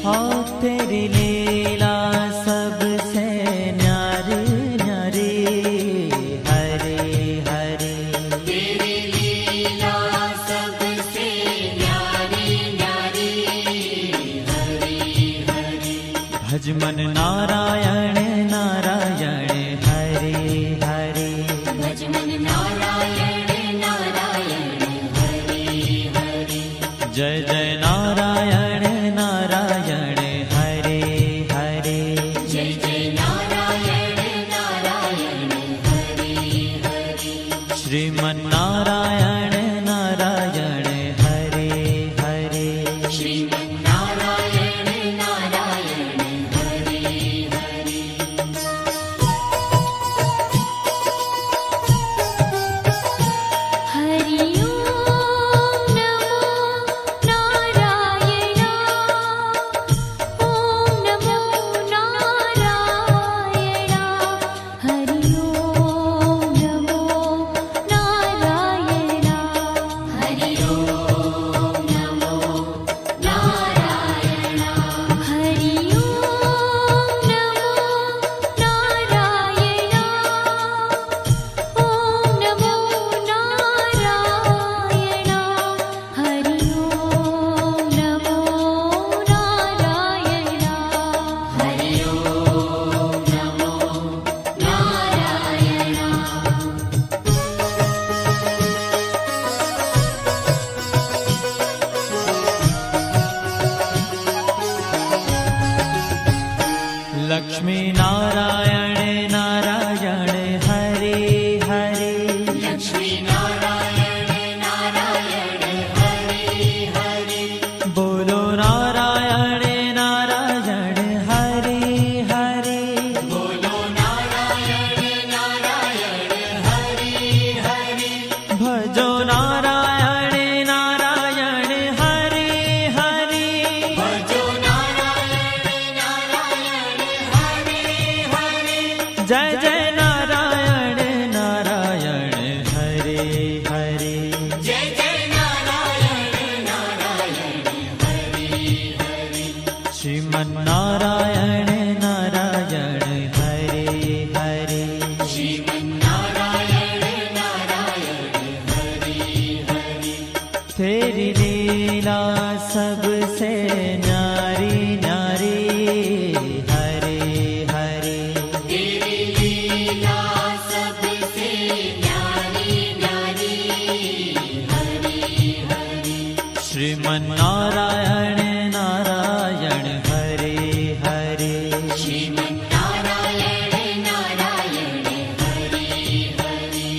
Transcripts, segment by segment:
हो तेरी लीला सबसे न्यारी न्यारी, हरे हरे। तेरी लीला सबसे न्यारी न्यारी, हरे हरे। भज मन नारायण नारायण, हरे हरे। भज मन नारायण नारायण, हरे हरे। जय जय नारायण नारायण, हरे हरे। जय जय नारायण नारायण, हरे हरे। श्रीमन नारायण नारायण, हरे हरे। श्रीमन नारायण नारायण, हरे हरे। हरि ओम नमो नारायण, ओम नमो नारायण। हरि ओम नमो नारायण, हरि ओम नमो नारायण। हरि ओम नमो नारायण, ओम नमो नारायण। हरि ओम नमो नारायण, हरि ओम नमो नारायण। लक्ष्मी नारायण नारायण, हरे हरे। लक्ष्मी नारायण नारायण, हरे हरे। बोलो नारायण नारायण, हरे हरे। बोलो नारायण नारायण, हरे हरे। भजो नारायण नारायण, हरे हरे। भजो नारायण नारायण, हरे हरे। जय जय नारायण नारायण, हरे हरे। जय जय नारायण नारायण, हरे हरे। श्रीमन नारायण नारायण, हरे हरे। श्रीमन नारायण नारायण, हरे हरे। तेरी लीला सबसे न्यारी न्यारी, हरे हरे। तेरी लीला सबसे न्यारी न्यारी, हरे हरे। श्रीमन नारायण नारायण, हरे हरे। श्रीमन नारायण नारायण, हरे हरे।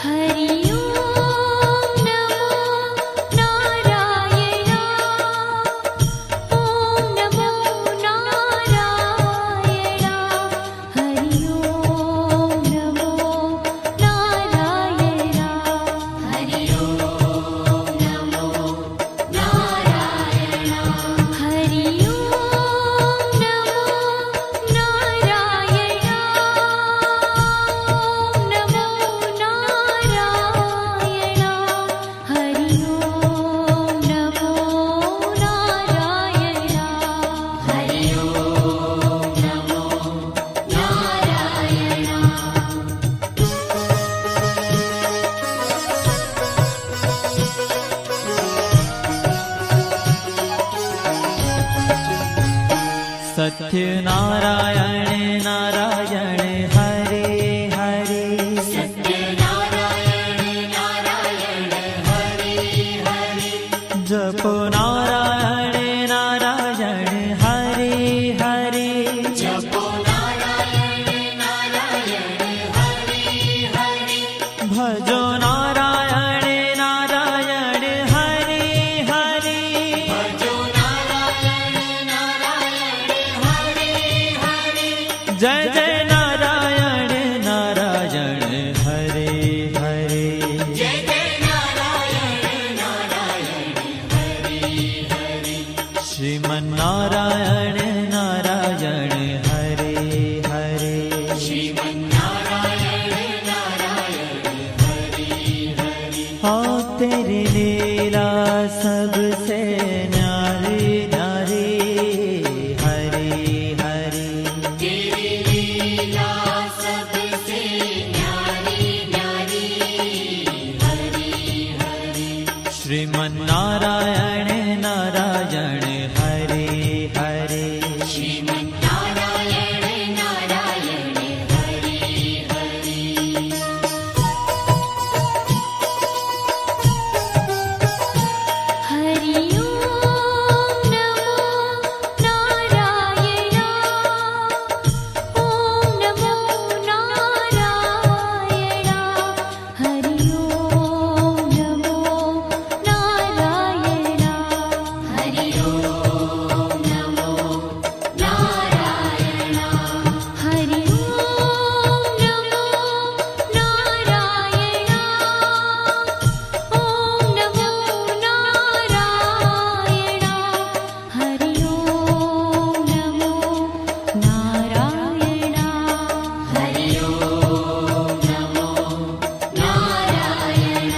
हरि ओम नमो नारायण, ओम नमो नारायण। हरि ओम नमो नारायण, हरि ओम नमो नारायण। हरि ओम नमो नारायण, ओम नमो नारायण। हरि ओम नमो नारायण, हरि ओम नमो नारायण। सत्य नारायण नारायण, हरे हरे। सत्य नारायण नारायण, हरे हरे। जपो नारायण नारायण, हरे हरे। जपो नारायण नारायण, हरे हरे। भजो नारायण नारायण, हरे हरे। भजो नारायण नारायण, हरे हरे। जय जय नारायण नारायण, हरे हरे। जय जय नारायण नारायण, हरे हरे। श्रीमन नारायण नारायण, हरे हरे। श्रीमन नारायण नारायण, हरे लीला सबसे न्यारी न्यारी हरि हरि तेरी लीला सबसे न्यारी न्यारी हरि हरि श्रीमन्नारायण नारायण हरि हरि श्रीमन्नारायण नारायण हरि हरि हरि ओम नमो नारायण ओम नमो नारायण हरि ओम नमो नारायण हरि ओम नमो नारायण हरि ओम नमो नारायण ओम नमो नारायण हरि ओम नमो नारायण हरि ओम नमो नारायण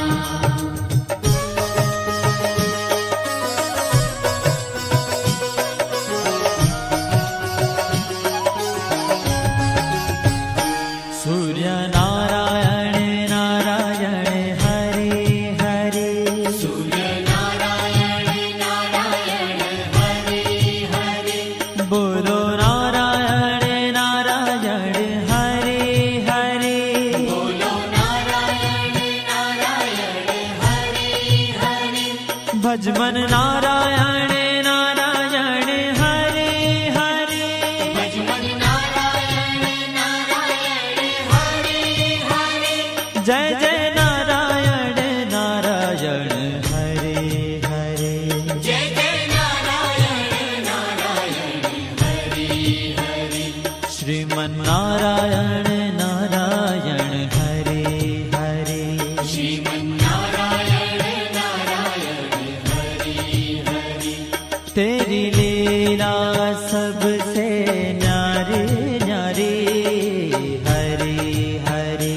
सूर्य नारायण नारायण हरि हरि सूर्य नारायण नारायण हरि हरि बोलो नारायण नारायण हरि हरि बोलो नारायण नारायण हरि हरि भजमन नारायण नारायण हरि हरि भजमन नारायण नारायण हरि हरि जय जय नारायण नारायण हरि हरि जय जय नारायण नारायण हरि हरि श्रीमन्नारायण नारायण हरि हरि श्रीमन्नारायण नारायण हरि हरि तेरी लीला सबसे न्यारी न्यारी हरि हरि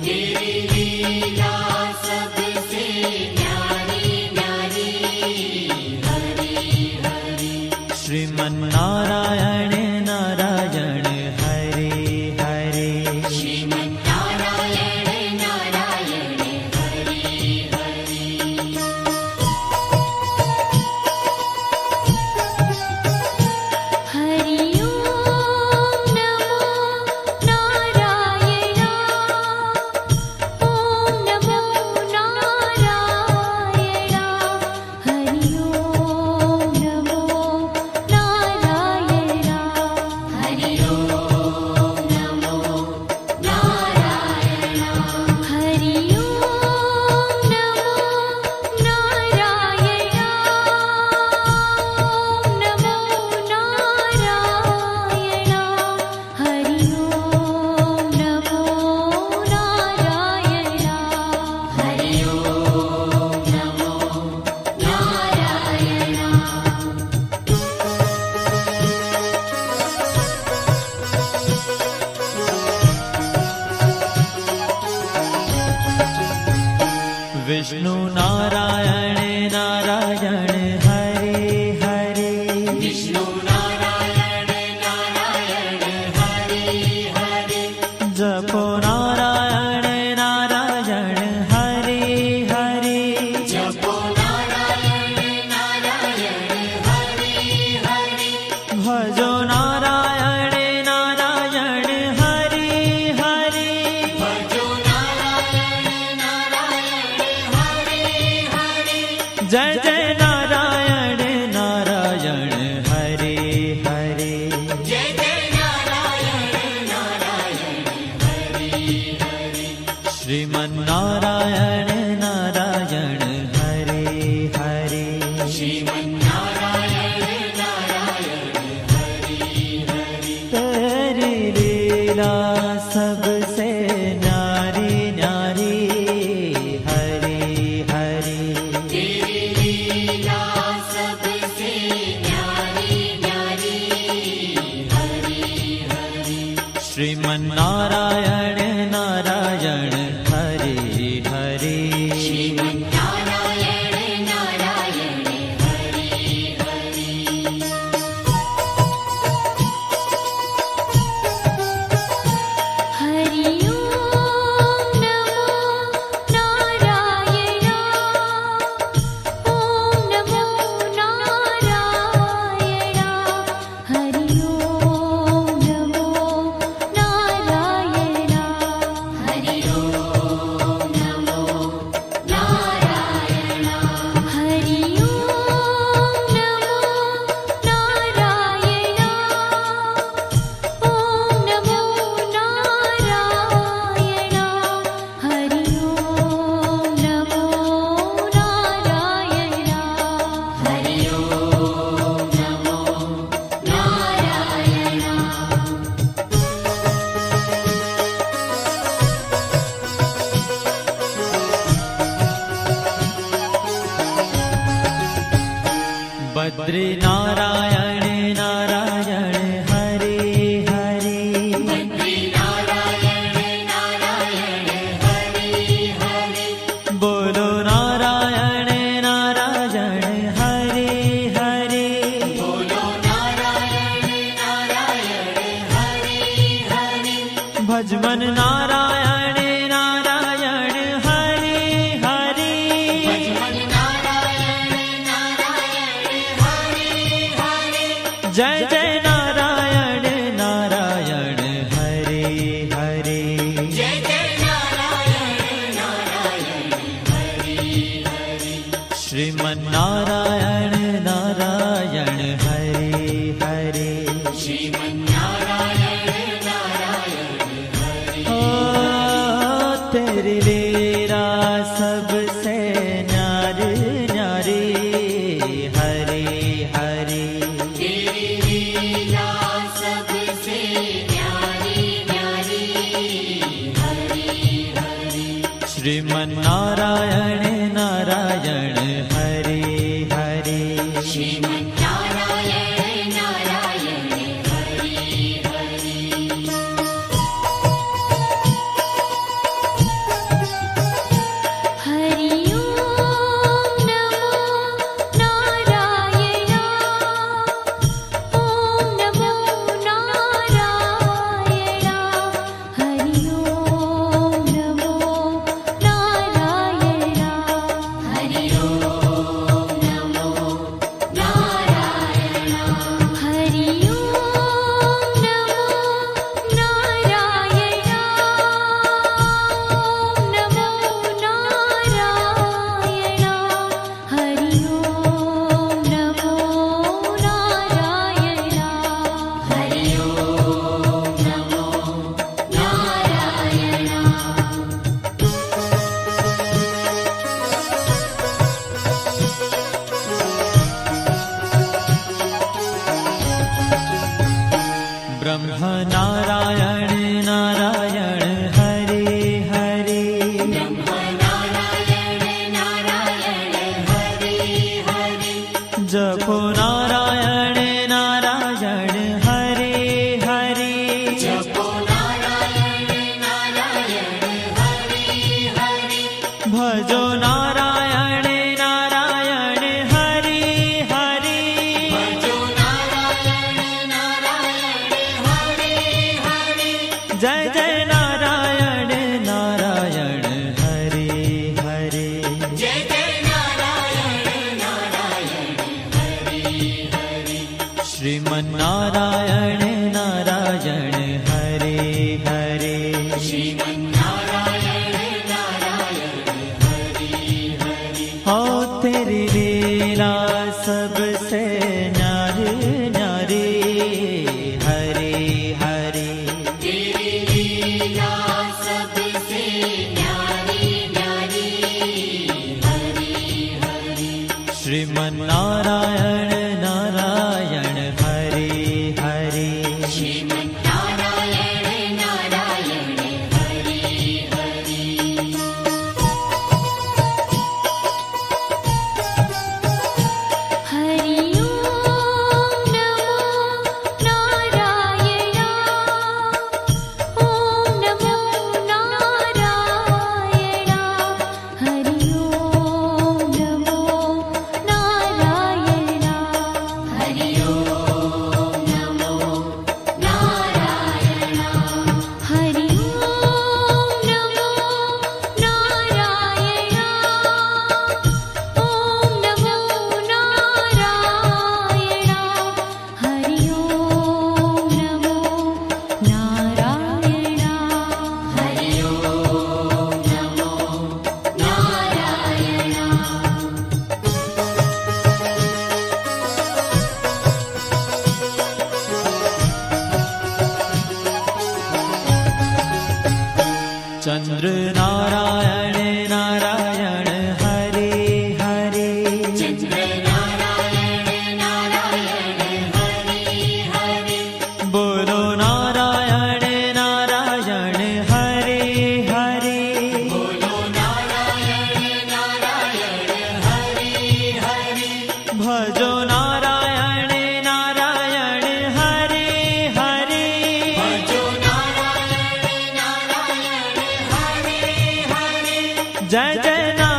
तेरी लीला सबसे न्यारी न्यारी हरि हरि श्रीमन्नारायण नारायण हरि हरि श्रीमन्नारायण नारायण हरि हरि हरि ओम नमो नारायण ओम नमो नारायण हरि ओम नमो नारायण हरि ओम नमो नारायण हरि ओम नमो नारायण ओम नमो नारायण हरि ओम नमो नारायण हरि ओम नमो नारायण विष्णु नारायण नारायण हरि हरि विष्णु नारायण नारायण हरि हरि जपो नारायण नारायण हरि हरि जपो नारायण नारायण हरि हरि भजो नारायण नारायण हरि हरि भजो नारायण नारायण हरि हरि जय जय नारायण नारायण हरि हरि जय जय नारायण नारायण हरि हरि श्रीमन्नारायण नारायण हरि हरि श्रीमन्नारायण नारायण हरि हरि तेरी लीला सबसे न्यारी न्यारी हरि हरि तेरी लीला सबसे न्यारी न्यारी हरि हरि श्रीमन्नारायण नारायण हरि हरि बद्री नारायण नारायण हरे हरे बद्री नारायण नारायण हरे हरे बोलो नारायण नारायण हरे हरे बोलो नारायण नारायण हरे हरे भजमन नारायण नारायण हरे हरे भजमन नारायण नारायण हरे हरे जय जय नारायण नारायण हरे हरे जय जय नारायण नारायण हरे हरे श्रीमन नारायण नारायण हरे हरे श्रीमन्नारायण नारायण हरे ओ तेरी लीला सबसे न्यारी न्यारी हरे हरे तेरी लीला सबसे न्यारी न्यारी हरे हरे श्रीमन नारायण नारायण हरे हरे श्रीमन्नारायण नारायण हरे हरे हरि ओम नमो नारायण ओम नमो नारायण हरि ओम नमो नारायण हरि ओम नमो नारायण हरि ओम नमो नारायण ओम नमो नारायण हरि ओम नमो नारायण हरि ओम नमो नारायण ब्रह्म नारायण नारायण हरे हरे नारायण नारायण हरे हरे जपो नारायण नारायण हरे हरे जपो नारायण नारायण हरे हरे भजो नारायण नारायण हरे हरे भजो नारायण नारायण हरे हरे जय जय नारायण नारायण हरे हरे जय जय नारायण नारायण हरे हरे श्रीमन नारायण नारायण हरे हरे श्रीमन्नारायण नारायण हरे हरे हो तेरी लीला सबसे न्यारी न्यारी हरे हरे तेरी लीला सबसे न्यारी न्यारी हरे हरे श्रीमन नारायण नारायण हरे हरे श्रीमन्नारायण नारायण हरे हरे हरि ओम नमो नारायण ओम नमो नारायण हरि ओम नमो नारायण जय जय नारायण